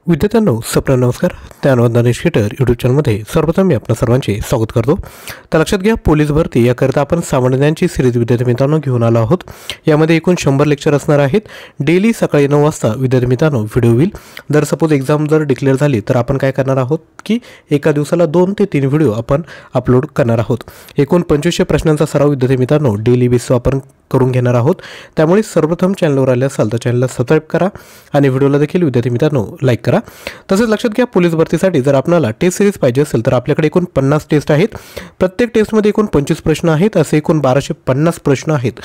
विद्यार्थ्यांनो सप्रेम नमस्कार. ज्ञानवंदन इन्स्टिट्यूट यूट्यूब चॅनलमध्ये सर्वप्रथम मी आपल्या सर्वांचे स्वागत करतो. तर लक्षात घ्या, पोलीस भरती याकरिता आपण सामान्य ज्ञानची सिरीज विद्यार्थी मित्रांनो घेऊन आलो आहोत. यामध्ये एकूण 100 लेक्चर असणार आहेत. डेली सकाळी 9 वाजता विद्यार्थी मित्रांनो व्हिडिओ होईल. जर सपोज एक्झाम जर डिक्लेअर झाली तर आपण काय करणार आहोत की एका दिवसाला 2 ते 3 व्हिडिओ आपण अपलोड करणार आहोत. एकूण 2500 प्रश्नांचा सराव विद्यार्थी मित्रांनो डेली बेसिसवर आपण करून घेणार आहोत. त्यामुळे सर्वप्रथम चॅनलवर आले असाल तर चॅनलला सबस्क्राईब करा आणि व्हिडिओला देखील विद्यार्थी मित्रांनो लाईक करा. तसेच लक्षात घ्या, पोलीस भरतीसाठी जर आपल्याला टेस्ट सिरीज पाहिजे असेल तर आपल्याकडे एकूण 50 टेस्ट आहेत. प्रत्येक टेस्टमध्ये एकूण 25 प्रश्न आहेत. असे एकूण 1250 प्रश्न आहेत.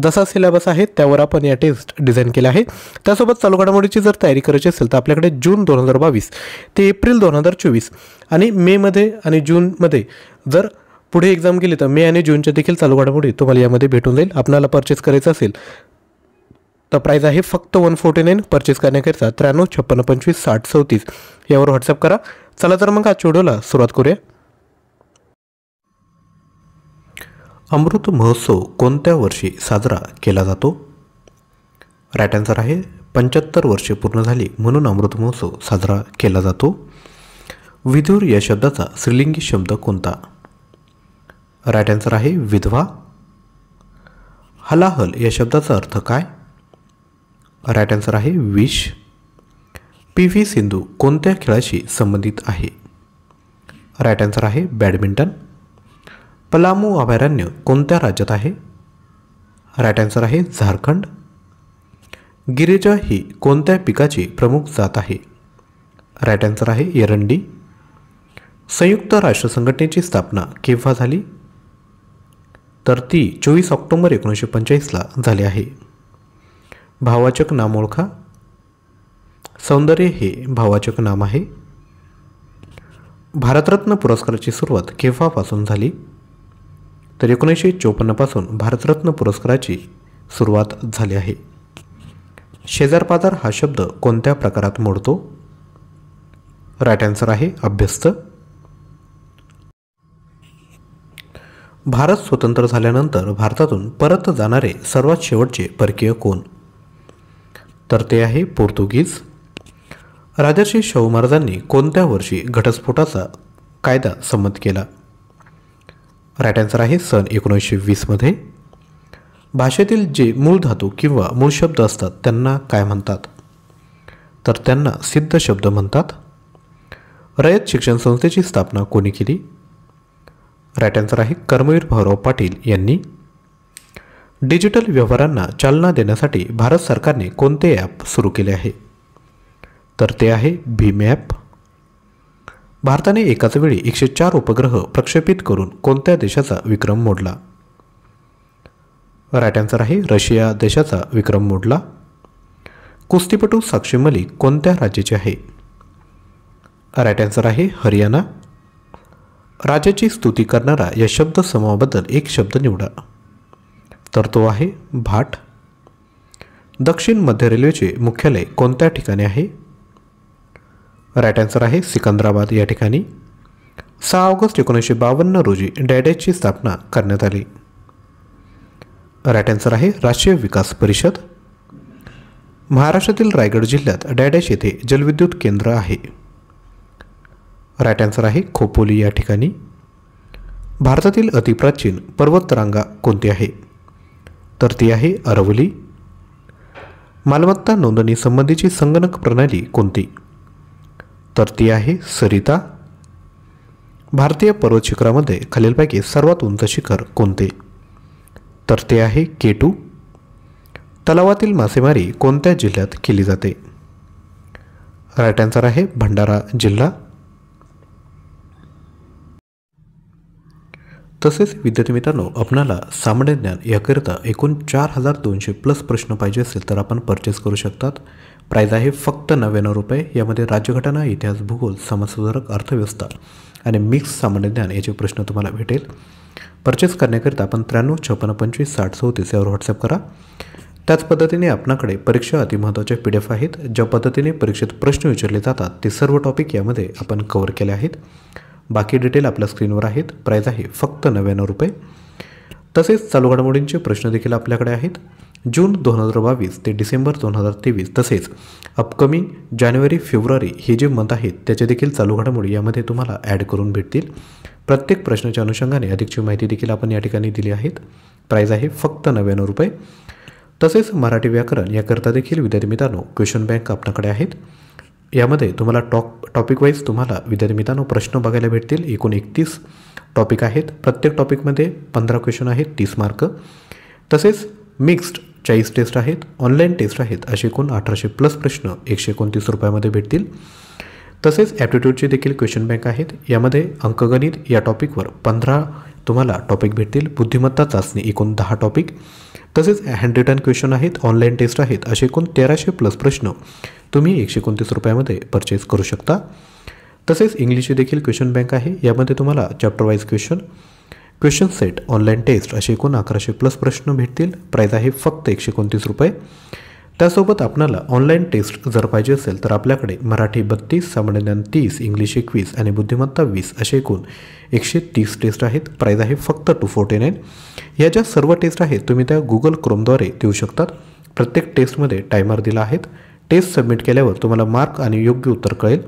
जसा सिलेबस आहे त्यावर आपण या टेस्ट डिझाईन केल्या आहे. त्यासोबत चालू घडामोडीची जर तयारी करायची असेल तर आपल्याकडे जून 2022 ते एप्रिल 2024 आणि मेमध्ये आणि जूनमध्ये जर पुढे एक्झाम गेली तर मे आणि जूनच्या देखील चालू घडामोडी तुम्हाला यामध्ये भेटून जाईल. आपल्याला परचेस करायचं असेल तर प्राईस आहे फक्त 149. परचेस करण्याकरिता 93 56 25 60 34 यावर व्हॉट्सअप करा. चला तर मग आजच्या व्हिडिओला सुरुवात करूया. अमृत महोत्सव कोणत्या वर्षी साजरा केला जातो? राईट आन्सर आहे 75 वर्षे पूर्ण झाली म्हणून अमृत महोत्सव साजरा केला जातो. विधुर या शब्दाचा स्त्रीलिंगी शब्द कोणता? राईट आन्सर आहे विधवा. हलाहल या शब्दाचा अर्थ काय? राईट आन्सर आहे विष. PV सिंधू कोणत्या खेळाशी संबंधित आहे? राईट आन्सर आहे बॅडमिंटन. पलामू अभयारण्य कोणत्या राज्यात आहे? राईट आन्सर आहे झारखंड. गिरिजा ही कोणत्या पिकाची प्रमुख जात आहे? राईट आन्सर आहे एरंडी. संयुक्त राष्ट्र संघटनेची स्थापना केव्हा झाली? तर ती 24 ऑक्टोबर 1945ला झाली आहे. भाववाचक नाम ओळखा. सौंदर्य हे भाववाचक नाम आहे. भारतरत्न पुरस्काराची सुरुवात केव्हापासून झाली? तर 1954 पासून भारतरत्न पुरस्काराची सुरुवात झाली आहे. शेजारपाजार हा शब्द कोणत्या प्रकारात मोडतो? राईट आन्सर आहे अभ्यस्त. भारत स्वतंत्र झाल्यानंतर भारतातून परत जाणारे सर्वात शेवटचे परकीय कोण? तर ते आहे पोर्तुगीज. राजर्षी शाहू महाराजांनी कोणत्या वर्षी घटस्फोटाचा कायदा संमत केला? राईट आन्सर आहे सन 1920 भाषेतील जे मूळ धातू किंवा मूळ शब्द असतात त्यांना काय म्हणतात? तर त्यांना सिद्ध शब्द म्हणतात. रयत शिक्षण संस्थेची स्थापना कोणी केली? राईट आन्सर आहे कर्मवीर भाऊराव पाटील यांनी. डिजिटल व्यवहारांना चालना देण्यासाठी भारत सरकारने कोणते ॲप सुरू केले आहे? तर ते आहे भीम ॲप. भारताने एकाच वेळी 104 उपग्रह प्रक्षेपित करून कोणत्या देशाचा विक्रम मोडला? राईट आन्सर आहे रशिया देशाचा विक्रम मोडला. कुस्तीपटू साक्षी मलिक कोणत्या राज्याची आहे? राईट आन्सर आहे हरियाणा. राजाची स्तुती करणारा या शब्द समूहाबद्दल एक शब्द निवडा. तर तो आहे भाट. दक्षिण मध्य रेल्वेचे मुख्यालय कोणत्या ठिकाणी आहे? राईट आन्सर आहे सिकंदराबाद या ठिकाणी. 6 ऑगस्ट 1952 रोजी डॅडॅची स्थापना करण्यात आली. राईट आन्सर आहे राष्ट्रीय विकास परिषद. महाराष्ट्रातील रायगड जिल्ह्यात डॅडॅश येथे जलविद्युत केंद्र आहे. राईट आन्सर आहे खोपोली या ठिकाणी. भारतातील अतिप्राचीन पर्वतरांगा कोणती आहे? तर ती आहे अरवली. मालमत्ता नोंदणी संबंधीची संगणक प्रणाली कोणती? तर ती आहे सरिता. भारतीय पर्वत शिखरामध्ये खालीलपैकी सर्वात उंच शिखर कोणते? तर ते आहे K2. तलावातील मासेमारी कोणत्या जिल्ह्यात केली जाते? राईट आन्सर आहे भंडारा जिल्हा. तसेच विद्यार्थी मित्रांनो, आपणाला सामान्य ज्ञान याकरिता एकूण 4200 प्लस प्रश्न पाहिजे असेल तर आपण परचेस करू शकतात. प्राईज आहे फक्त 99 रुपये. यामध्ये राज्यघटना, इतिहास, भूगोल, समाजसुधारक, अर्थव्यवस्था आणि मिक्स सामान्य ज्ञान याचे प्रश्न तुम्हाला भेटेल. परचेस करण्याकरिता आपण 93 56 25 60 34 यावर व्हॉट्सअप करा. त्याच पद्धतीने आपणाकडे परीक्षा अतिमहत्त्वाचे PDF आहेत. ज्या पद्धतीने परीक्षेत प्रश्न विचारले जातात ते सर्व टॉपिक यामध्ये आपण कव्हर केले आहेत. बाकी डिटेल आपल्या स्क्रीनवर आहेत. प्राईज आहे फक्त 99 रुपये. तसेच चालू घडामोडींचे प्रश्न देखील आपल्याकडे आहेत. जून 2022 ते डिसेंबर 2023 तसेच अपकमिंग जानेवारी फेब्रुवारी हे जे मंथ आहेत त्याचे देखील चालू घडामोडी यामध्ये तुम्हाला ॲड करून भेटतील. प्रत्येक प्रश्नाच्या अनुषंगाने अधिकची माहिती देखील आपण या ठिकाणी दिली आहेत. प्राईज आहे फक्त 99 रुपये. तसेच मराठी व्याकरण याकरता देखील विद्यार्थी मित्रांनो क्वेश्चन बँक आपल्याकडे आहेत. यामध्ये तुम्हाला टॉपिक वाईज तुम्हाला विद्यार्थी मित्रांनो प्रश्न बघायला भेटतील. एकूण 31 टॉपिक आहेत. प्रत्येक टॉपिकमध्ये 15 क्वेश्चन आहेत, 30 मार्क. तसेच मिक्स्ड 40 टेस्ट आहेत, ऑनलाईन टेस्ट आहेत. असे एकूण 1800+ प्रश्न 129 रुपयामध्ये भेटतील. तसेच ॲप्टिट्यूडचे देखील क्वेश्चन बँक आहेत. यामध्ये अंकगणित या टॉपिकवर 15 तुम्हाला टॉपिक भेटतील. बुद्धिमत्ता चाचणी एकूण 10 टॉपिक. तसेच हँड रिटन क्वेश्चन आहेत, ऑनलाईन टेस्ट आहेत. असे एकूण 1300+ प्रश्न तुम्ही 129 रुपयामध्ये परचेस करू शकता. तसेच इंग्लिशचे देखील क्वेश्चन बँक आहे. यामध्ये तुम्हाला chapter wise question set, online test असे एकूण 1100+ प्रश्न भेटतील. प्राईज आहे फक्त 129 रुपये. त्यासोबत आपल्याला ऑनलाईन टेस्ट जर पाहिजे असेल तर आपल्याकडे मराठी 32, सामान्य ज्ञान 30, इंग्लिश 21 आणि बुद्धिमत्ता 20 असे एकूण 130 टेस्ट आहेत. प्राईज आहे फक्त 249. या ज्या सर्व टेस्ट आहेत तुम्ही त्या गुगल क्रोमद्वारे देऊ शकतात. प्रत्येक टेस्टमध्ये टायमर दिला आहे. टेस्ट सबमिट केल्यावर तुम्हाला मार्क आणि योग्य उत्तर कळेल.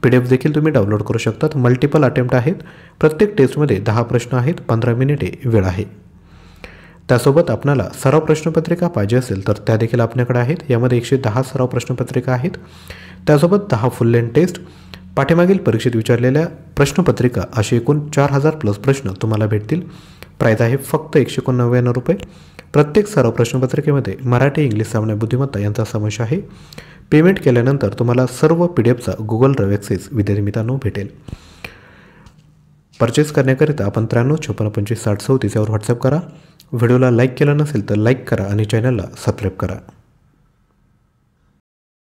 PDF देखील तुम्ही डाउनलोड करू शकतात. मल्टिपल अटेम्प्ट आहेत. प्रत्येक टेस्टमध्ये 10 प्रश्न आहेत, 15 मिनिटे वेळ आहे. त्यासोबत आपल्याला सराव प्रश्नपत्रिका पाहिजे असेल तर त्या देखील आपल्याकडे आहेत. यामध्ये 110 सराव प्रश्नपत्रिका आहेत. त्यासोबत 10 फुल लेंथ टेस्ट, पाठीमागील परीक्षेत विचारलेल्या प्रश्नपत्रिका असे एकूण 4000+ प्रश्न तुम्हाला भेटतील. प्राईज आहे फक्त 199 रुपये. प्रत्येक सराव प्रश्नपत्रिकेमध्ये मराठी, इंग्लिश, सामान्य बुद्धिमत्ता यांचा समावेश आहे. पेमेंट केल्यानंतर तुम्हाला सर्व PDFचा गुगल ड्राईव्ह ॲक्सेस विद्यार्थी मित्रांनो भेटेल. परचेस करण्याकरिता आपण 93 56 25 60 34 यावर व्हॉट्सअप करा. व्हिडिओला लाईक केला नसेल तर लाईक करा आणि चॅनलला सबस्क्राईब करा.